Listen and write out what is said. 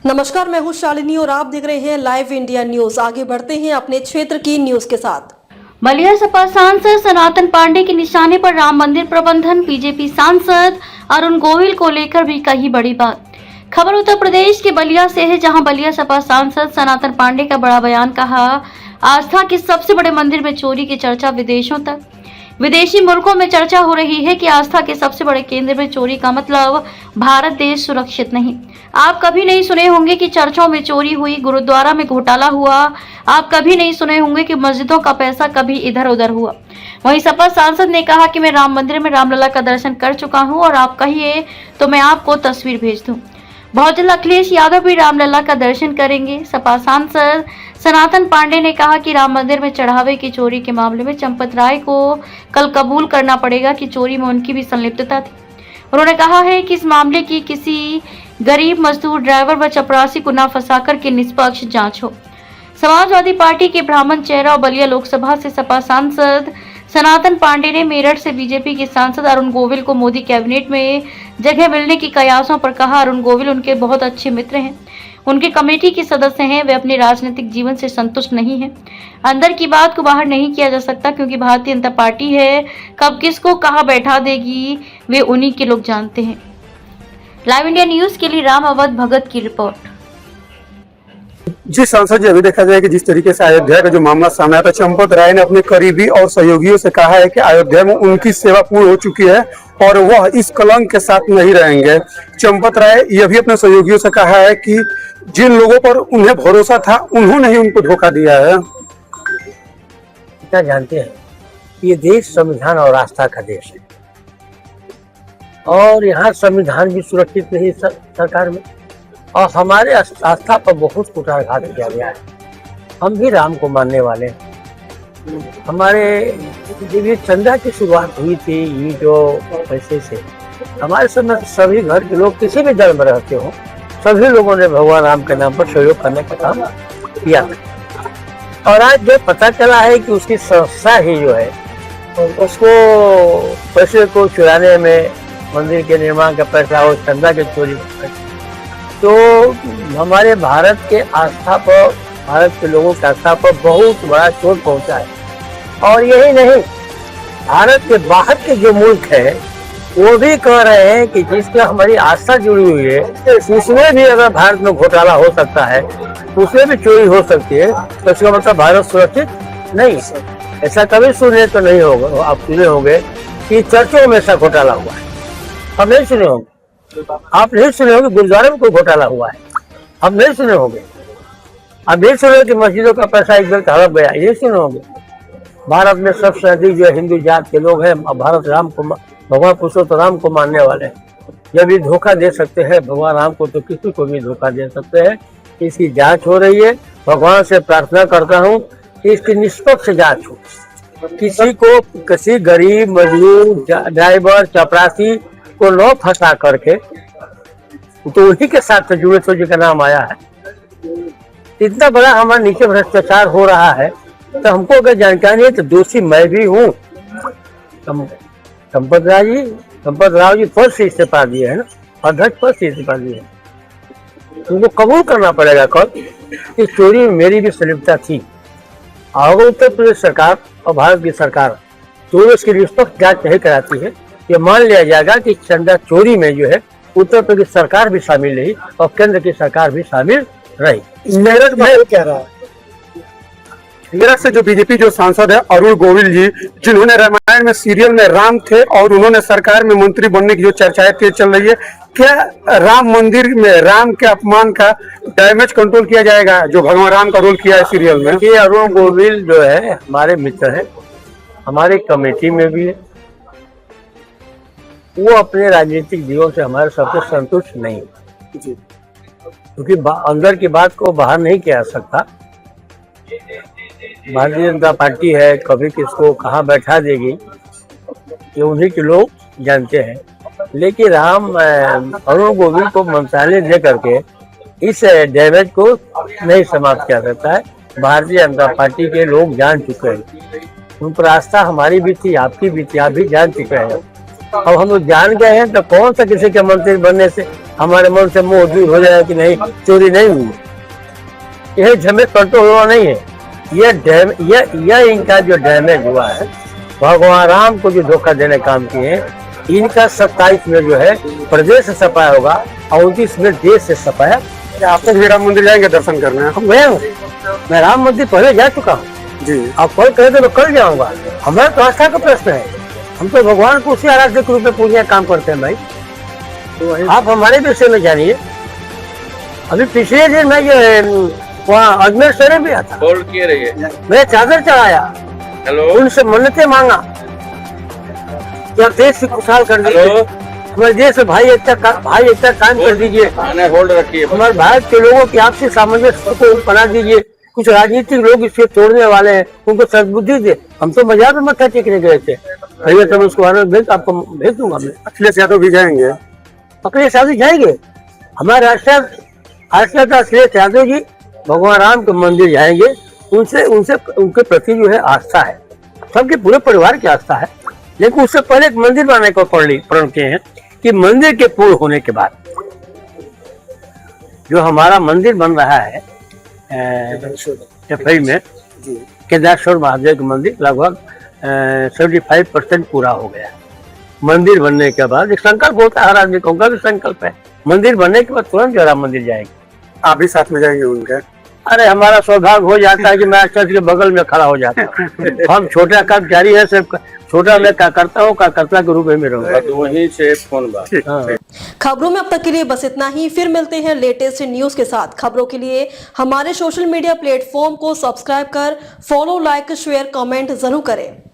नमस्कार, मैं हूं शालिनी और आप देख रहे हैं लाइव इंडिया न्यूज। आगे बढ़ते हैं अपने क्षेत्र की न्यूज के साथ। बलिया सपा सांसद सनातन पांडे के निशाने पर राम मंदिर प्रबंधन। बीजेपी सांसद अरुण गोविल को लेकर भी कही बड़ी बात। खबर उत्तर प्रदेश के बलिया से है, जहां बलिया सपा सांसद सनातन पांडे का बड़ा बयान। कहा, आस्था के सबसे बड़े मंदिर में चोरी की चर्चा विदेशों तक। विदेशी मुल्कों में चर्चा हो रही है कि आस्था के सबसे बड़े केंद्र में चोरी का मतलब भारत देश सुरक्षित नहीं। आप कभी नहीं सुने होंगे कि चर्चों में चोरी हुई, गुरुद्वारा में घोटाला हुआ। आप कभी नहीं सुने होंगे कि मस्जिदों का पैसा कभी इधर उधर हुआ। वहीं सपा सांसद ने कहा कि मैं राम मंदिर में रामलला का दर्शन कर चुका हूं और आप कहिए तो मैं आपको तस्वीर भेज दूं। बहुत जल्द अखिलेश यादव भी रामलला का दर्शन करेंगे। सपा सांसद सनातन पांडे ने कहा कि राम मंदिर में चढ़ावे की चोरी के मामले में चंपत राय को कल कबूल करना पड़ेगा कि चोरी में उनकी भी संलिप्तता थी। उन्होंने कहा है कि इस मामले की किसी गरीब मजदूर, ड्राइवर व चपरासी को न फंसाकर के निष्पक्ष जांच हो। समाजवादी पार्टी के ब्राह्मण चेहरा और बलिया लोकसभा से सपा सांसद सनातन पांडे ने मेरठ से बीजेपी के सांसद अरुण गोविल को मोदी कैबिनेट में जगह मिलने की कयासों पर कहा। अरुण गोविल उनके बहुत अच्छे मित्र हैं, उनके कमेटी के सदस्य हैं। वे अपने राजनीतिक जीवन से संतुष्ट नहीं हैं। अंदर की बात को बाहर नहीं किया जा सकता, क्योंकि भारतीय जनता पार्टी है, कब किसको कहाँ बैठा देगी वे उन्हीं के लोग जानते हैं। लाइव इंडिया न्यूज के लिए राम अवध भगत की रिपोर्ट। जी सांसद जी, अभी देखा जाए कि जिस तरीके से अयोध्या का जो मामला सामने आया था, चंपत राय ने अपने करीबी और सहयोगियों से कहा है कि अयोध्या में उनकी सेवा पूर्ण हो चुकी है और वह इस कलंक के साथ नहीं रहेंगे। चंपत राय यह भी अपने सहयोगियों से कहा है कि जिन लोगों पर उन्हें भरोसा था उन्होंने ही उनको धोखा दिया है। क्या जानते हैं, ये देश संविधान और आस्था का देश है और यहाँ संविधान भी सुरक्षित नहीं सरकार में, और हमारे आस्था पर बहुत कुठारघात किया गया है। हम भी राम को मानने वाले हैं। हमारे जब ये चंदा की शुरुआत हुई थी, ये जो पैसे से हमारे समय सभी घर के लोग किसी भी धर्म में रहते हो, सभी लोगों ने भगवान राम के नाम पर सहयोग करने का काम किया था। और आज जो पता चला है कि उसकी संस्था ही जो है उसको पैसे को चुराने में, मंदिर के निर्माण का पैसा और चंदा के चोरी, तो हमारे भारत के आस्था पर, भारत के लोगों की आस्था पर बहुत बड़ा चोट पहुंचा है। और यही नहीं, भारत के बाहर के जो मुल्क है वो भी कह रहे हैं कि जिससे हमारी आस्था जुड़ी हुई है उसमें भी अगर भारत में घोटाला हो सकता है, उसमें भी चोरी हो सकती है, तो इसका मतलब भारत सुरक्षित नहीं। ऐसा कभी सुने तो नहीं होगा, आप सुने होंगे कि चर्चों में ऐसा घोटाला हुआ है, हम नहीं सुने होंगे। आप नहीं सुने होंगे गुरुद्वारे में कोई घोटाला हुआ है, हम नहीं सुने होंगे। आप नहीं सुने कि मस्जिदों का पैसा एक बार हड़प गया, ये सुने होंगे। भारत में सबसे अधिक जो हिंदू जात के लोग हैं, भारत राम को, भगवान पुरुषोत्तम राम को मानने वाले हैं। जब ये धोखा दे सकते हैं भगवान राम को, तो किसी को भी धोखा दे सकते हैं। इसकी जांच हो रही है। भगवान से प्रार्थना करता हूँ कि इसकी निष्पक्ष जांच हो। किसी को, किसी गरीब, मजदूर, ड्राइवर, चपरासी को न फंसा करके, तो उन्हीं के साथ जुड़े तो जिनका नाम आया है। इतना बड़ा हमारे नीचे भ्रष्टाचार हो रहा है, तो हमको अगर जानकारी है तो दोषी मैं भी हूँ। चंपत राव जी पद से इस्तीफा दिए है ना, अध्यक्ष पद से इस्तीफा दिए, उनको कबूल करना पड़ेगा कल कि चोरी में मेरी भी संलिप्तता थी। अगर उत्तर प्रदेश सरकार और भारत की सरकार चोरी इसकी निष्पक्ष जांच नहीं कराती है, ये मान लिया जाएगा कि चंदा चोरी में जो है उत्तर प्रदेश सरकार भी शामिल रही और केंद्र की सरकार भी शामिल रही। मेरठ में क्या रहा, मेरठ से जो बीजेपी जो सांसद है अरुण गोविल जी, जिन्होंने रामायण में सीरियल में राम थे और उन्होंने सरकार में मंत्री बनने की जो चर्चाएं तेज चल रही है, क्या राम मंदिर में राम के अपमान का डैमेज कंट्रोल किया जाएगा जो भगवान राम का रोल किया है सीरियल में? ये अरुण गोविल जो है हमारे मित्र है, हमारे कमेटी में भी है। वो अपने राजनीतिक जीवन से हमारे सबसे संतुष्ट नहीं, क्योंकि अंदर की बात को बाहर नहीं किया जा सकता। भारतीय जनता पार्टी है, कभी किसको कहाँ बैठा देगी ये उन्हीं के लोग जानते हैं। लेकिन अरुण गोविल को मंत्रालय दे करके इस डैमेज को नहीं समाप्त किया सकता है। भारतीय जनता पार्टी के लोग जान चुके हैं, उन पर आस्था हमारी भी थी, आपकी भी थी, आप भी जान चुके हैं। अब हम लोग जान गए हैं तो कौन सा किसी के मंत्री बनने से हमारे मन से मोह दूर हो जाए कि नहीं चोरी नहीं हुई। यह झमेला कंट्रोल हुआ नहीं है। यह इनका जो डैमेज हुआ है, भगवान राम को जो धोखा देने काम किए हैं, इनका 27 में जो है प्रदेश से सफाया होगा और 29 में देश से सफाया। आप तो राम मंदिर जाएंगे दर्शन करने? हम गए हूँ, मैं राम मंदिर पहले जा चुका हूँ जी। आप कल कहे तो मैं कल जाऊंगा। हमारा तो आस्था का प्रश्न है, हम तो भगवान को उसी आराध्य के रूप में पूजने का काम करते हैं भाई। तो आप हमारे विषय में जानिए। अभी पिछले दिन मैं जो वहाँ अजमेर शरीफ भी आता, मैं चादर चढ़ाया, उनसे मन्नतें मांगा कि आप देश से खुशहाल कर दीजिए, हमारे देश में भाई एकता कायम कर दीजिए, होल्ड रखिए, हमारे भारत के लोगों की आपसी सामंजस्य को बना दीजिए। कुछ राजनीतिक लोग इससे तोड़ने वाले हैं, उनको सद्बुद्धि दे। हम तो बाजार में मत्था टेकने गए थे, भैया तब उसको आपको भेज दूंगा मैं। अखिलेश यादव भी जाएंगे? अखिलेश यादव जाएंगे, हमारे राष्ट्रपिता अखिलेश यादव जी भगवान राम के मंदिर जाएंगे। उनके प्रति जो है आस्था है, सबके पूरे परिवार की आस्था है। लेकिन उससे पहले एक मंदिर बनाने को प्रण किए हैं कि मंदिर के पूर्ण होने के बाद जो हमारा मंदिर बन रहा है चफई में, केदारेश्वर महादेव का मंदिर लगभग 75% पूरा हो गया। मंदिर बनने के बाद एक संकल्प होता है, हर आदमी का भी संकल्प है। मंदिर बनने के बाद तुरंत जो राम मंदिर जाएंगे। आप भी साथ में जाएंगे उनके? अरे हमारा सौभाग्य हो जाता है कि मैं चर्च के बगल में खड़ा हो जाता हूँ। हम छोटा कर्मचारी है, सिर्फ छोटा मैं क्या करता हूँ, कर्ता के रूप में रहूंगा। तो वहीं से फोन बात। खबरों में अब तक के लिए बस इतना ही। फिर मिलते हैं लेटेस्ट न्यूज के साथ। खबरों के लिए हमारे सोशल मीडिया प्लेटफॉर्म को सब्सक्राइब कर फॉलो, लाइक, शेयर, कमेंट जरूर करें।